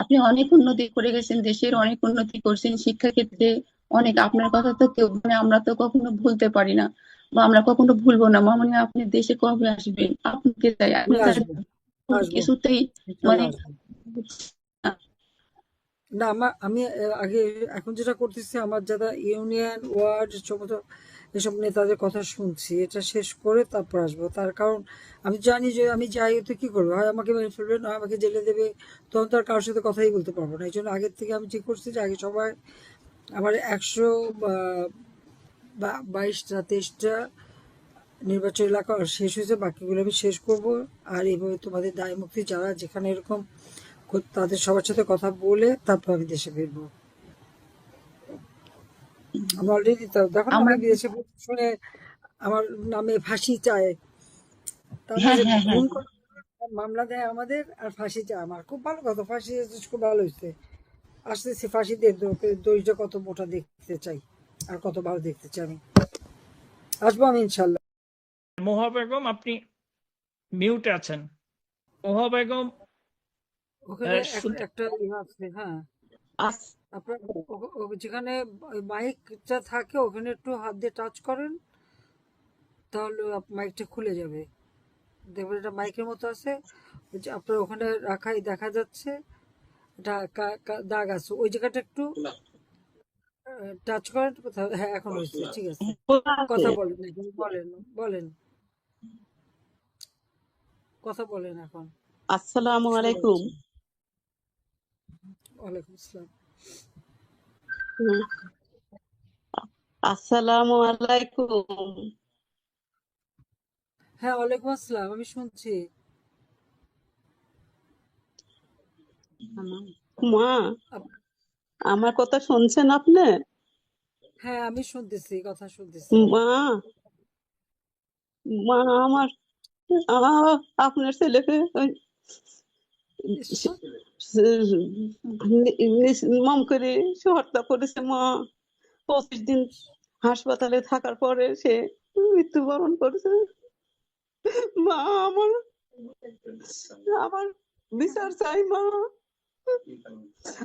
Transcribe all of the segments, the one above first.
আপনি অনেক উন্নতি করে গেছেন, দেশের অনেক উন্নতি করছেন শিক্ষা ক্ষেত্রে। অনেক আপনার কথা তো কেউ আমরা তো কখনো ভুলতে পারি না, বা আমরা কখনো ভুলবো না। মামনি, আপনি দেশে কবে আসবেন? আপনাকে চাই, আমি আপনার আসবো, আসবো, কিছুতেই মানে ইনশাল্লাহ আসবো। না আমি আগে, এখন যেটা করতেছি, আমার যারা ইউনিয়ন ওয়ার্ড সমস্ত এসব নেতাদের কথা শুনছি, এটা শেষ করে তারপর আসবো। তার কারণ আমি জানি যে আমি যাই তো কি করবো, হয় আমাকে মেরে ফেলবে, না আমাকে জেলে দেবে। তখন তো আর কারোর সাথে কথাই বলতে পারবো না। এই জন্য আগের থেকে আমি ঠিক করছি যে আগে সবাই আমার 122টা 23টা নির্বাচন এলাকা শেষ হয়েছে, বাকিগুলো আমি শেষ করব। আর এইভাবে তোমাদের দায় মুক্তি যারা যেখানে এরকম তাদের সবার সাথে কথা বলে তারপর আমি দেশে ফিরবো। আমি অলরেডি দেখো না, আমরা। আমি বিদেশে শুনে আমার নামে ফাঁসি চায়, তারা হ্যাঁ, যে হ্যাঁ, হ্যাঁ। খুন করে মামলা দেয় আমাদের, আর ফাঁসি চায় আমার। খুব ভালো কথা, ফাঁসি দিয়েছিস, খুব ভালো হয়েছে। আসতেছি ফাঁসি দিয়ে দড়িটা কত মোটা দেখতে চাই, আর কত ভালো দেখতে চাই আমি। আসবো আমি ইনশাল্লাহ। মোহা বেগম, আপনি মিউটে আছেন। মোহা বেগম, ওখানে শুনতে একটা ইয়ে আছে, হ্যাঁ। আস- আপনার যেখানে মাইকটা থাকে ওখানে একটু হাত দিয়ে টাচ করেন, তাহলে মাইকটা খুলে যাবে। দেখবেন এটা মাইকের মতো আছে, ওই যে আপনার ওখানে রাখাই দেখা যাচ্ছে, এটা দাগ আছে, ওই জায়গাটা একটু টাচ করেন কোথাও। হ্যাঁ, এখন হয়েছে, ঠিক আছে। কথা বলেন এখন, বলেন, বলেন, কথা বলেন এখন। আসসালামু শোনা আলাইকুম। যাচ্ছে। ওয়ালাইকুম আসসালাম। হুম, আসসালামু আলাইকুম। হ্যাঁ, ওয়ালাইকুম আসসালাম, আমি শুনছি। মা, আপ- আমার কথা শুনছেন আপনি? হ্যাঁ, আমি শুনতেছি, কথা শুনতেছি। মা, মা আমার, আপনার ছেলেকে ওই ইস, নির্মম করে সে হত্যা করেছে মা। 25 দিন হাসপাতালে থাকার পরে সে মৃত্যুবরণ করেছে। মা, আমার আমার বিচার চাই মা।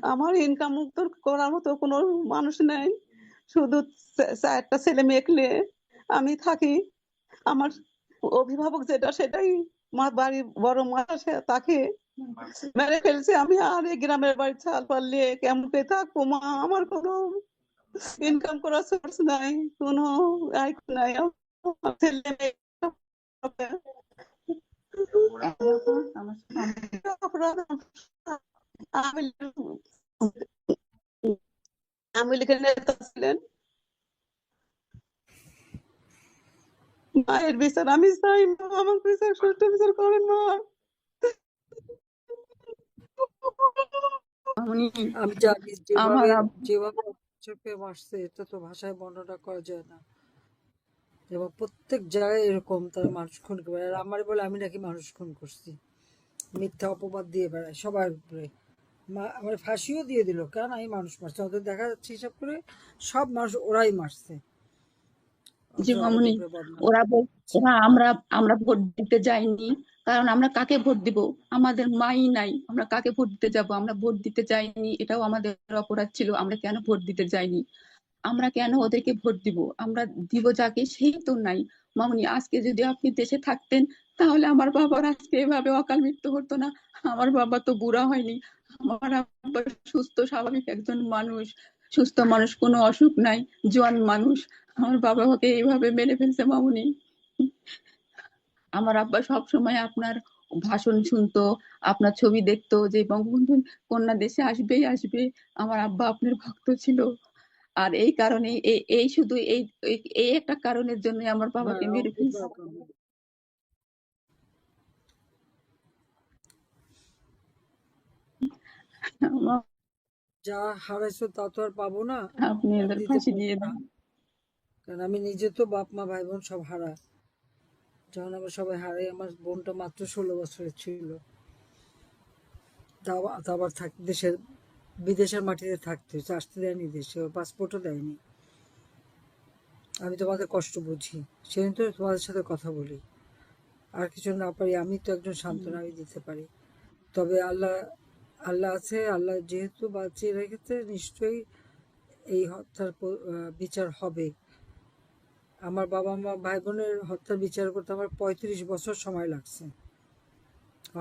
আমার ইনকাম মুক্ত করার মতো কোনো মানুষ নেই, শুধু চারটা ছেলে মেয়ে নিয়ে আমি থাকি। আমার অভিভাবক যেটা সেটাই, মা বাড়ি বড় মা, সে তাকে মেরে ফেলছে। আমি আর এই গ্রামের বাড়ি ছাল পারলে কেমন থাকবো মা? আমার কোনো ইনকাম করার সোর্স নাই, কোনো আয় নাই। আমার ছেলে মেয়ে অপরাধ। আমি আওয়ামী লীগের নেতা ছিলেন। মায়ের বিচার আমি চাই মা, আমার বিচার সুষ্ঠু বিচার করেন মা। উনি আমি জানি আমার যেভাবে যেভাবে চোখে মারছে, এটা তো ভাষায় বর্ণনা করা যায় না। এবং প্রত্যেক জায়গায় এরকম তারা মানুষ খুন করে বেড়ায়। আর আমার বলে আমি নাকি মানুষ খুন করছি, মিথ্যা অপবাদ দিয়ে বেড়ায় সবার উপরে। আমার ফাঁসিও দিয়ে দিল, কারণ আমি মানুষ মারছি। ওদের দেখা যাচ্ছে হিসাব করে সব মানুষ ওরাই মারছে, যে অথচ মামুনি, আমাদের উপরে বদনাম ওরা করছে। ওরা আমরা আমরা ভোট দিতে যাইনি, কারণ আমরা কাকে ভোট দিব? আমাদের মাই নাই, আমরা কাকে ভোট দিতে যাব? আমরা ভোট দিতে যাইনি, এটাও আমাদের অপরাধ ছিল। আমরা কেন ভোট দিতে যাইনি? আমরা কেন ওদেরকে ভোট দিব? আমরা দিব যাকে, সেই তো নাই। মামুনি, আজকে যদি আপনি দেশে থাকতেন, তাহলে আমার বাবার আজকে এভাবে অকাল মৃত্যু হতো না। আমার বাবা তো বুড়া হয়নি, আমার আব্বা সুস্থ স্বাভাবিক একজন মানুষ, সুস্থ মানুষ, কোনো অসুখ নাই, জোয়ান মানুষ। আমার বাবাকে এইভাবে মেরে ফেলছে মামুনি। আমার আব্বা সব সময় আপনার ভাষণ শুনতো, আপনার ছবি দেখতো, যে বঙ্গবন্ধু কন্যা দেশে আসবেই আসবে। আমার আব্বা আপনার ভক্ত ছিল। আর এই কারণে এই শুধু এই এই এই একটা কারণের জন্য আমার হ্যাঁ, বাবাকে মেরে ফেলছে। আমার- যা হারাইছো তা তো আর পাবো না, আপনি আর এদের দিতে ফাঁসি পারবো দিয়ে না। দেন। কারণ আমি নিজে তো বাপ মা ভাই বোন সব হারা। যখন আমরা সবাই হারাই, আমার বোনটা মাত্র 16 বছরের ছিল। তা আবার দেশের বিদেশের মাটিতে থাকতে হয়েছে, আসতে দেয়নি দেশে, ওর পাসপোর্টও দেয়নি। আমি তোমাদের কষ্ট বুঝি, সেদিন তো তোমাদের সাথে কথা বলি। আর কিছু না পারি, আমি তো একজন সান্ত্বনা আমি দিতে পারি। তবে আল্লাহ আল্লাহ আছে, আল্লাহ যেহেতু বাঁচিয়ে রেখেছে, নিশ্চয়ই এই হত্যার বিচার হবে। আমার বাবা মা ভাই বোনের হত্যার বিচার করতে আমার 35 বছর সময় লাগছে।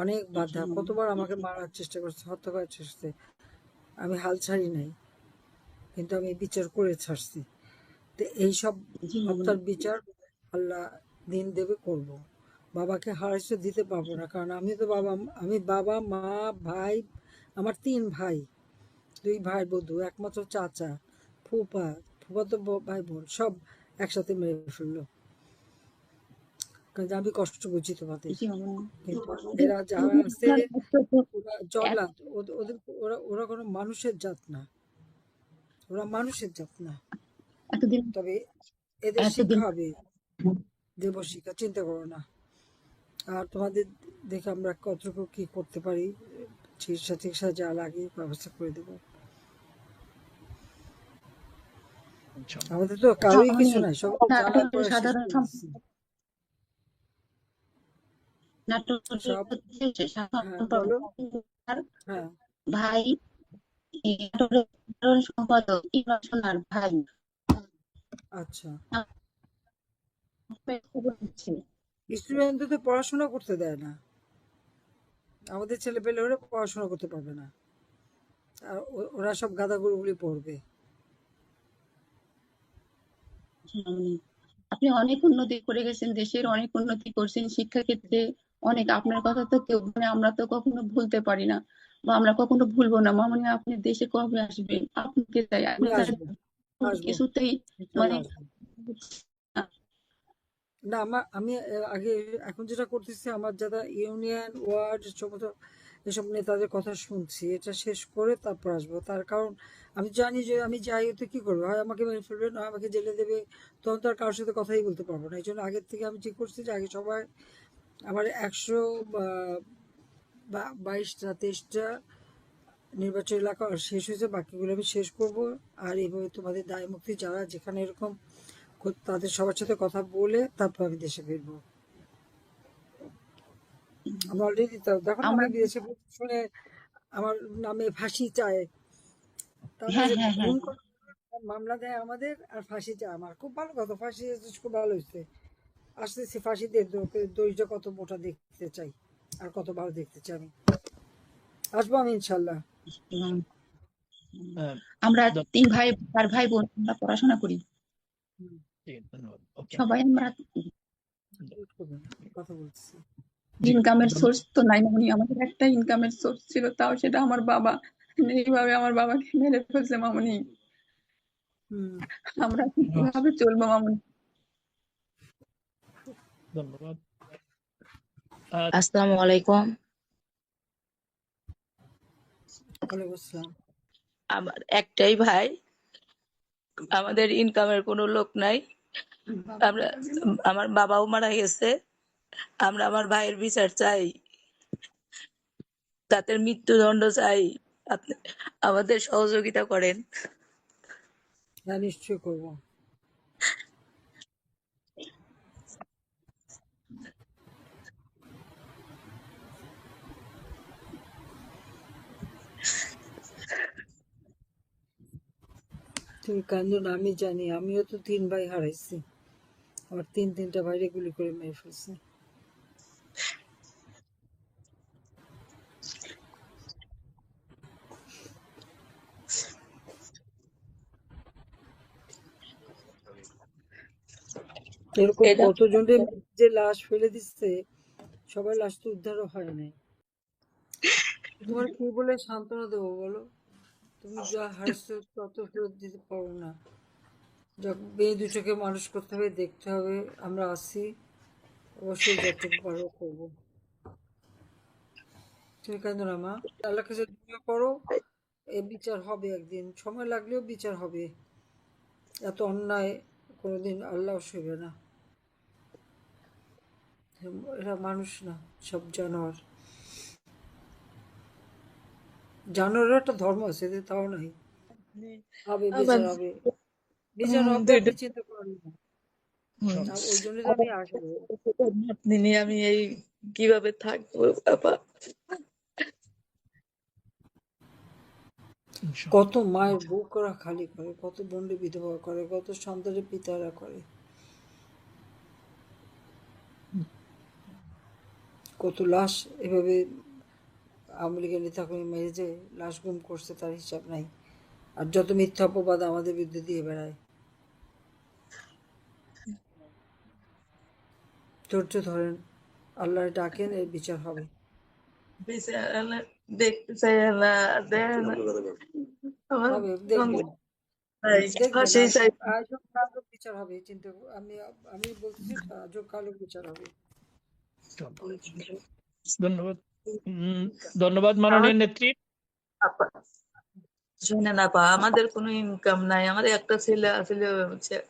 অনেক বাধা, কতবার আমাকে মারার চেষ্টা করছে, হত্যা করার চেষ্টা, আমি হাল ছাড়ি নাই, কিন্তু আমি বিচার করে ছাড়ছি। তো এইসব জি মামুনি। হত্যার বিচার আল্লাহ দিন দেবে, করব। বাবাকে হারাইছে, দিতে পারবো না, কারণ আমি বাবা মা ভাই, আমার 3 ভাই, 2 ভাই বধূ, একমাত্র চাচা, ফুপা, ফুফাতো ভাই বোন সব একসাথে মেরে ফেললো, কারণ আমি কষ্ট বুঝি তোমাদের। জি মামুনি। কিন্তু এরা যারা আছে আপনার ওরা জল্লাদ, ওদের ওরা ওরা কোনো মানুষের জাত না, ওরা মানুষের জাত না। এতদিন তবে এদের এতদিন শিক্ষা হবে, দেব শিক্ষা, চিন্তা করো না। আর তোমাদের দেখে আমরা কতটুকু কি করতে পারি, চিকিৎসা টিকিৎসা যা লাগে ব্যবস্থা করে দেবো। ইনশাআল্লাহ। আমাদের তো কারোই মামুনি, কিছু নাই, সব জ্বালায় নাটোরের পড়া শেষ সাধারণ করে দিচ্ছি নাটোরের সব। হচ্ছে হ্যাঁ সাধারণ বলো। সম্পাদক হ্যাঁ ভাই, এই নাটোরের সাধারণ সম্পাদক ইমরান সোনার ভাই আচ্ছা, আপনার খবর দিচ্ছে। স্টুডেন্টদের তো পড়াশোনা করতে দেয় না, আমাদের ছেলে পেলে ওরা পড়াশোনা করতে পারবে না, আর ওরা সব গাদা গরুগুলি পড়বে। জি মামুনি, আপনি অনেক উন্নতি করে গেছেন, দেশের অনেক উন্নতি করছেন শিক্ষা ক্ষেত্রে। অনেক আপনার কথা তো কেউ মানে আমরা তো কখনো ভুলতে পারি না, বা আমরা কখনো ভুলবো না। মামুনি, আপনি দেশে কবে আসবেন? আপনাকে চাই, আমি আপনি ছাড়া আসবো, কোনো আসবো, কিছুতেই মানে ইনশাল্লাহ আসবো। না আমি আগে, এখন যেটা করতেছি, আমার যারা ইউনিয়ন ওয়ার্ড সমস্ত এসব নেতাদের কথা শুনছি, এটা শেষ করে তারপর আসবো। তার কারণ আমি জানি যে আমি যাই তো কি করবো, হয় আমাকে মেরে ফেলবে, না আমাকে জেলে দেবে, তখন তো আর কারোর সাথে কথাই বলতে পারবো না। এই জন্য আগের থেকে আমি ঠিক করছি যে আগে সবাই আমার 122টা 23টা নির্বাচন এলাকা শেষ হয়েছে, বাকিগুলো আমি শেষ করব। আর এইভাবে তোমাদের দায় মুক্তি যারা যেখানে এরকম তাদের সবার সাথে কথা বলে তারপর আমি দেশে ফিরবো। আমি অলরেডি দেখো না, আমরা আমি বিদেশে শুনে আমার নামে ফাঁসি চায়, তারা হ্যাঁ যে হ্যাঁ হ্যাঁ খুন করে মামলা দেয় আমাদের, আর ফাঁসি চায় আমার। খুব ভালো কথা, ফাঁসি এসেছে, খুব ভালো হয়েছে। আসতেছি ফাঁসি দিয়ে দড়িটা কত মোটা দেখতে চাই, আর কত ভালো দেখতে চাই আমি। আসবো আমি ইনশাল্লাহ। আহ, আমরা ধন্যবাদ। 3 ভাই, 4 ভাই বোন, আমরা পড়াশোনা করি হুম, জি, ধন্যবাদ। ওকে, সবাই। আমরা wait করবেন, কথা বলছি। জি, ইনকামের ধন্যবাদ। সোর্স তো নাই মামুনি, আমাদের একটা ইনকামের সোর্স ছিল, তাও সেটা আমার বাবা। এইভাবে আমার বাবাকে মেরে ফেলছে মামুনি। হুম, আমরা কিভাবে চলবো মামুনি? ধন্যবাদ। আসসালামু আলাইকুম। ওয়ালাইকুম আসসালাম। আমার একটাই ভাই, আমাদের ইনকামের কোনো লোক নাই। আমরা, আমার বাবাও মারা গেছে। আমরা আমার ভাইয়ের বিচার চাই, তাদের মৃত্যুদণ্ড চাই। আপনি আমাদের সহযোগিতা করেন। হ্যাঁ নিশ্চয়ই করবো। তুমি কান্দো না, আমি জানি, আমিও তো 3 ভাই হারাইছি, আমার তিনটা ভাইরে গুলি করে মেরে ফেলছে। এরকম এটা কতজনের যে লাশ ফেলে দিচ্ছে, সবার লাশ তো উদ্ধারও হয় নাই। তোমার কি বলে সান্ত্বনা দেবো বলো? তুমি যা হারাইছো তত ফেরত দিতে পারো না। মেয়ে দুটোকে মানুষ করতে হবে, দেখতে হবে, আমরা আছি, অবশ্যই যতটুকু পারবো করবো। তুমি কেন না মা, আল্লাহ কাছে দোয়া করো, এ বিচার হবে একদিন, সময় লাগলেও বিচার হবে। এত অন্যায় কোনোদিন আল্লাহ সইবে না। এরা মানুষ না, সব জানোয়ার। জানোয়ারের একটা ধর্ম আছে, এদের তাও নাই। হবে আমার বিচার হবে, বিচার হবে, দুইটা আপনি চিন্তা করেন না। হুম, আর ওই জন্য তো আমি আসবো। আপনি নিয়ে আমি এই কিভাবে থাকবো বাবা? ইনশাআল্লাহ। কত মায়ের বুকরা খালি করে, কত বোনকে বিধবা করে, কত সন্তানের পিতারা করে, কত লাশ এভাবে আওয়ামী লীগের নেতাকর্মী মেরে যে লাশ গুম করছে তার হিসাব নাই। আর যত মিথ্যা অপবাদ আমাদের বিরুদ্ধে দিয়ে বেড়ায়। ধৈর্য ধরেন, আল্লাহর ডাকেন, এর বিচার হবে। বিচার আল্লাহ দেখতে চাই, আল্লাহ দেয় না। আমার হবে, দেখবেন ভাই দেখবেন ফাঁসি আজ চাই। আজ হোক কাল হোক বিচার হবে। চিন্তা আমি আমি বলতেছি আজ হোক কাল হোক বিচার হবে। ইনশাআল্লাহ। ধন্যবাদ। ধন্যবাদ আমার মাননীয় নেত্রী। আপা, শুনে না পা, আমাদের কোনো ইনকাম নাই। আমার একটা ছেলে আসলে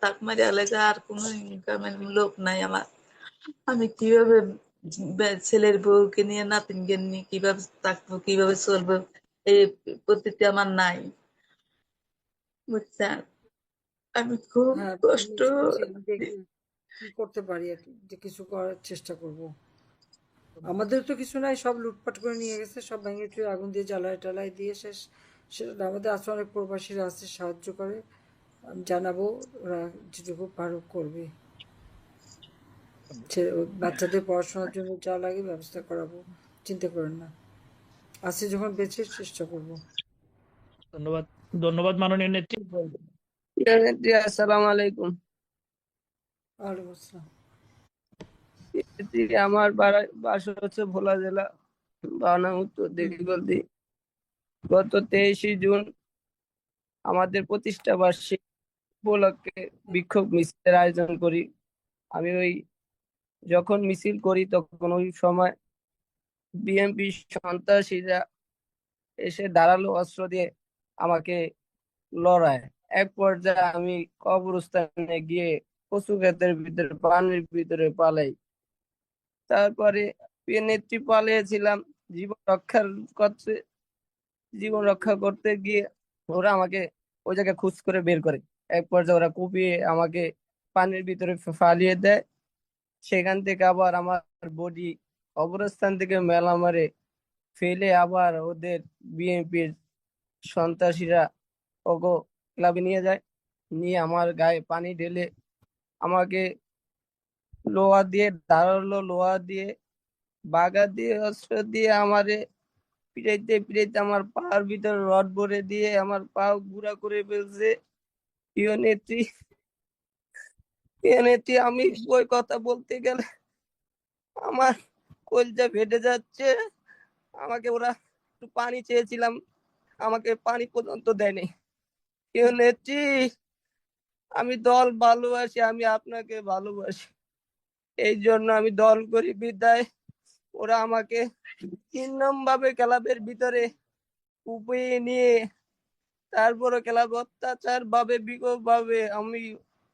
টাকমারি এলাকা, আর কোনো ইনকামের লোক নাই আমার। আমি কিভাবে ছেলের বউকে নিয়ে নাতিনকে নিয়ে কিভাবে থাকবো, কিভাবে চলবো, এই পদ্ধতি আমার নাই, বুঝছেন? আমি খুব হ্যাঁ, আমি কষ্ট। শুনছি, আমি দেখি কি করতে পারি আর কি, যে কিছু করার চেষ্টা করব। আমাদের তো কিছু নাই, সব লুটপাট করে নিয়ে গেছে, সব ভেঙে চুরে আগুন দিয়ে জ্বালায় টালায় দিয়ে শেষ। সেটা আমাদের আসলে অনেক প্রবাসীরা আছে, সাহায্য করে। আমি জানাবো, ওরা যেটুকু পারো করবে। বাচ্চাদের পড়াশোনার জন্য যা লাগে ব্যবস্থা করাবো, চিন্তা করেন না। আছে যখন বেঁচে চেষ্টা করব। ধন্যবাদ। ধন্যবাদ মাননীয় নেত্রী। জি, আসসালামু আলাইকুম। ওয়ালাইকুম আসসালাম। জি, আমার বাসা হচ্ছে ভোলা জেলা, বানা উত্তর দিগলদি। গত 23 জুন আমাদের প্রতিষ্ঠা বার্ষিক উপলক্ষে বিক্ষোভ মিছিলের আয়োজন করি। আমি যখন মিছিল করি তখন ওই সময় বিএনপি সন্ত্রাসীরা এসে ধারালো অস্ত্র দিয়ে আমাকে লড়ায়। এক পর্যায়ে আমি কবরস্থানে গিয়ে কচু ক্ষেতের ভিতরে পানির ভিতরে পালাই। তারপরে নেত্রী পালিয়েছিলাম জীবন রক্ষার করতে জীবন রক্ষা করতে গিয়ে ওরা আমাকে ওই জায়গায় খুঁজ করে বের করে। এক পর্যায়ে ওরা কুপিয়ে আমাকে পানির ভিতরে ফালিয়ে দেয়। সেখান থেকে আবার আমার বডি কবরস্থান থেকে মেলা মারে ফেলে আবার ওদের বিএনপির সন্ত্রাসীরা ওগো ক্লাবে নিয়ে যায়। নিয়ে আমার গায়ে পানি ঢেলে আমাকে লোহা দিয়ে, ধারালো লোহা দিয়ে, বাগা দিয়ে, অস্ত্র দিয়ে আমারে পিটাইতে পিটাইতে আমার পার ভিতরে রড ভরে দিয়ে আমার পা গুঁড়া করে ফেলছে। প্রিয় নেত্রী, প্রিয় নেত্রী, আমি ওই কথা বলতে গেলে আমার কলজা ফেটে যাচ্ছে। আমাকে ওরা একটু পানি চেয়েছিলাম, আমাকে পানি পর্যন্ত দেয়নি। প্রিয় নেত্রী, আমি দল ভালোবাসি, আমি আপনাকে ভালোবাসি, এই জন্য আমি দল করি বিদায় ওরা আমাকে 3 নম্বর ভাবে ক্লাবের ভিতরে কুপিয়ে নিয়ে তারপরে ক্লাব অত্যাচার ভাবে বিকোপ ভাবে আমি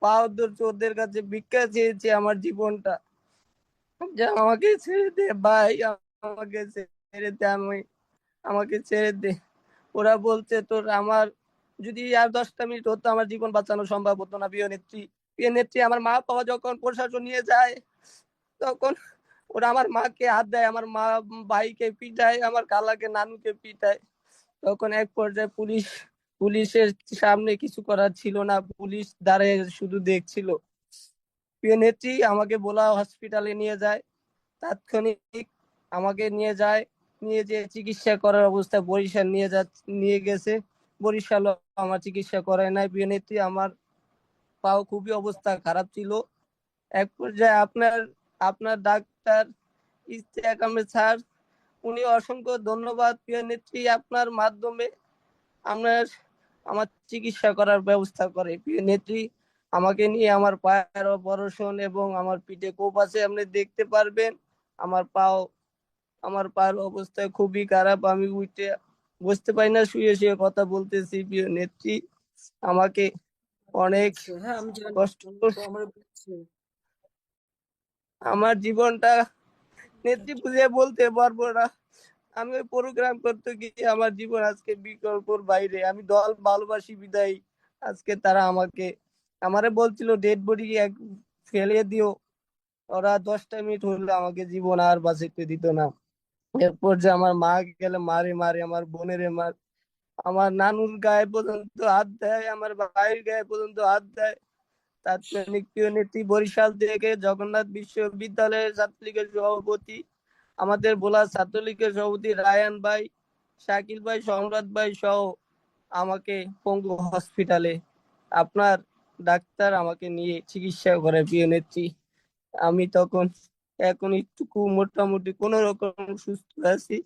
পাও ধরছি, ওদের কাছে ভিক্ষা চেয়েছি আমার জীবনটা, যে আমাকে ছেড়ে দে ভাই, আমাকে ছেড়ে দে, আমাকে ছেড়ে দে। ওরা বলছে তোর আমার যদি আর 10টা মিনিট হতো আমার জীবন বাঁচানো সম্ভব হতো না। প্রিয় নেত্রী, প্রিয় নেত্রী, আমার মা বাবা যখন প্রশাসন নিয়ে যায় তখন ওরা আমার মাকে হাত দেয়, আমার মা ভাইকে পিটায়, আমার খালাকে নানুকে পিটায়। তখন এক পর্যায়ে পুলিশের সামনে কিছু করার ছিল না, পুলিশ দাঁড়িয়ে শুধু দেখছিল। প্রিয় নেত্রী, আমাকে ভোলা হসপিটালে নিয়ে যায়, তাৎক্ষণিক আমাকে নিয়ে যায়, নিয়ে যে চিকিৎসা করার অবস্থা বরিশাল নিয়ে গেছে। বরিশাল আমার চিকিৎসা করায় নাই। প্রিয় নেত্রী, আমার পাও খুবই অবস্থা খারাপ ছিল। এক পর্যায়ে আপনার আপনার ডাক্তার ইশতিয়াক আহমেদ স্যার, উনি অসংখ্য ধন্যবাদ প্রিয় নেত্রী, আপনার মাধ্যমে আপনার আমার চিকিৎসা করার ব্যবস্থা করে। প্রিয় নেত্রী, আমাকে নিয়ে আমার পায়ের অপারেশন এবং আমার পিঠে কোপ আছে, আপনি দেখতে পারবেন। আমার পাও আমার পায়ের অবস্থা খুবই খারাপ, আমি উঠে বসতে পারি না, শুয়ে শুয়ে কথা বলতেছি। প্রিয় নেত্রী, আমাকে অনেক আচ্ছা, হ্যাঁ আমি জানি, কষ্ট, আমার বলছে। আমার জীবনটা নেত্রী বুঝে বলতে পারবো না। আমি ওই প্রোগ্রাম করতে গিয়ে আমার জীবন আজকে বিকল্পর বাইরে। আমি দল ভালোবাসি বিদায় আজকে তারা আমারে বলছিল ডেড বডি ফেলে দিও, ওরা 10টা মিনিট হলে আমাকে জীবন আর বাঁচাতে দিত না। এরপর যে আমার মা গেলে মারে মারে, আমার বোনের মার, আমার নানুর গায়ে পর্যন্ত হাত দেয়, আমার ভাইয়ের গায়ে পর্যন্ত হাত দেয়। তাৎক্ষণিক প্রিয় নেত্রী বরিশাল থেকে জগন্নাথ বিশ্ববিদ্যালয়ের ছাত্রলীগের সভাপতি, আমাদের ভোলা ছাত্রলীগের সভাপতি রায়ান ভাই, শাকিল ভাই, সম্রাট ভাই সহ আমাকে পঙ্গু হসপিটালে আপনার ডাক্তার আমাকে নিয়ে চিকিৎসা করে প্রিয় নেত্রী। আমি তখন এখন একটু মোটামুটি কোন রকম সুস্থ আছি।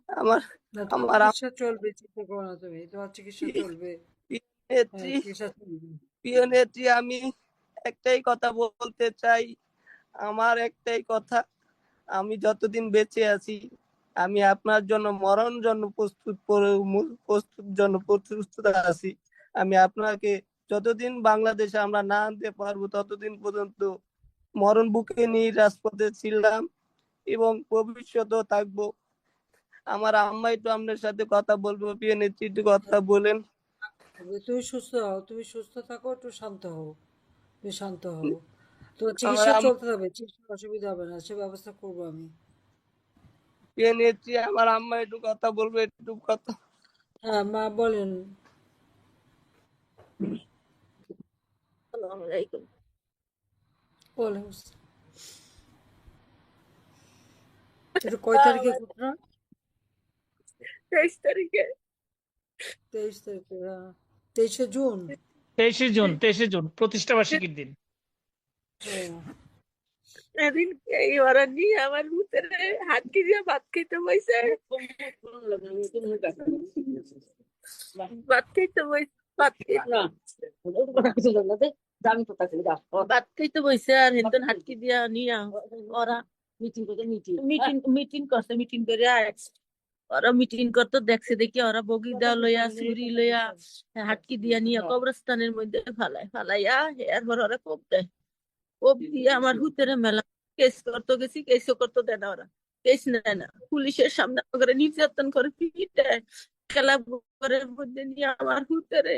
আমার না, তোমার আমার চিকিৎসা চলবে, চিন্তা করো না তুমি, তোমার চিকিৎসা চলবে। প্রিয় হ্যাঁ, নেত্রী, চিকিৎসা চলবে। প্রিয় নেত্রী, আমি একটাই কথা বলতে চাই। আমার একটাই কথা, আমি যতদিন বেঁচে আছি আমি আপনার জন্য মরণ জন্য প্রস্তুত আছি। আমি আপনাকে যতদিন বাংলাদেশে আমরা না আনতে পারবো ততদিন পর্যন্ত মরণ বুকে নিয়ে রাজপথে ছিলাম এবং ভবিষ্যতেও থাকবো। আমার আম্মা একটু আপনার সাথে কথা বলবো, প্রিয় নেত্রী একটু কথা বলেন। তুমি সুস্থ হও, তুমি সুস্থ থাকো, একটু শান্ত হও, তুমি শান্ত হও। তোমার আমার চিকিৎসা চলতে হবে, চিকিৎসার অসুবিধা হবে না, সে ব্যবস্থা করবো আমি। প্রিয় নেত্রী, আমার আম্মা একটু কথা বলবো, একটু কথা। হ্যাঁ মা বলেন। বলেন, এটা কয় তারিখে ঘটনা? 23 তারিখে। 23 তারিখে, 23শে জুন। 23শে জুন প্রতিষ্ঠা বার্ষিকীর দিন। ও, সেদিন এই ওরা নিয়ে আমার ভিতরে হাতকে দিয়ে ভাত খেতে বসে, ভাত খেতে বসে, ভাত খেতে বসে আর হেনতেন হাতকে দিয়া নিয়া ওরা মিটিং করছে। মিটিং করে ওরা মিটিং করতে দেখছে, দেখি ওরা বগিদা লইয়া ছুরি লইয়া হাটকি দিয়া নিয়া কবরস্থানের মধ্যে ফালাইয়া এরপর ওরা কোপ দেয়। কোপ দিয়ে আমার হুতেরে মেলা কেস করতে গেছি, কেসও করতে দেয় না ওরা, কেস নেয় না। পুলিশের সামনে করে নির্যাতন করে পিটায়, খেলা ঘরের মধ্যে নিয়ে আমার হুতেরে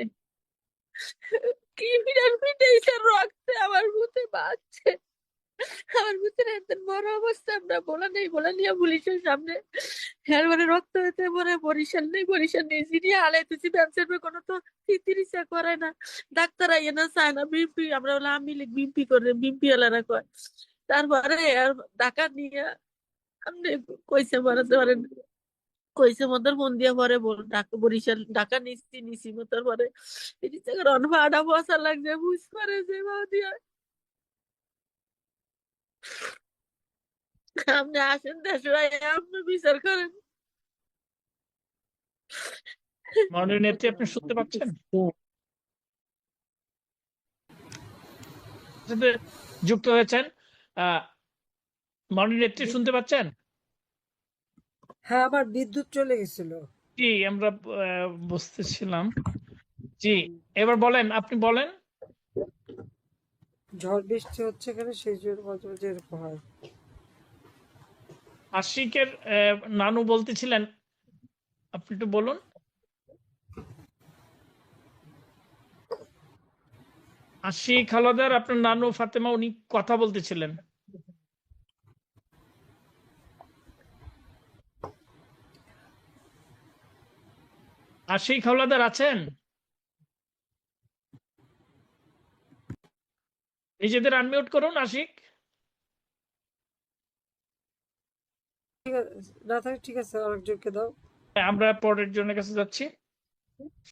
কি বিরাট পিটাইছে, রক্তে আমার হুতে বাঁচছে। আমার ভিতরে এত বড় অবস্থা আমরা বলা নিয়ে পুলিশের সামনে হ্যাঁ মানে রক্ত হইতে পরে বরিশাল নেই জিনিয়া হালাইতেছি। ব্যবসার কোনো তো চিকিৎসা করে না, ডাক্তার আইয়ে না, চায় না। বিএমপি আমরা বলে আমি বিএমপি করে, বিএমপি এলারা কয়। তারপরে আর ঢাকা নিয়ে আপনি কইছে মনে ধরেন, কইছে মধ্যে মন দিয়া পরে বরিশাল ঢাকা নিছি মতো পরে চিকিৎসা করে অনভাড়া বসা লাগছে, বুঝ করে যে দিয়া আপনি আসেন দেশে, আপনি বিচার করেন। মাননীয় নেত্রী, আপনি শুনতে পাচ্ছেন? সাথে যুক্ত হয়েছেন। মাননীয় নেত্রী শুনতে পাচ্ছেন? হ্যাঁ আমার বিদ্যুৎ চলে গেছিল। জি, আমরা বুঝতেছিলাম। জি, এবার বলেন, আপনি বলেন। ঝড় বৃষ্টি হচ্ছে এখানে, সেই জন্য মাঝে মাঝে এরকম হয়। আশিকের নানু বলতেছিলেন, আপনি একটু বলুন। আশিক হাওলাদার, আপনার নানু ফাতেমা, উনি কথা বলতেছিলেন। আশিক হাওলাদার আছেন? নিজেদের আনমিউট করুন আশিক। ঠিক আছে, না থাকে ঠিক আছে, আরেকজনকে দাও। আমরা পরের জনের কাছে যাচ্ছি।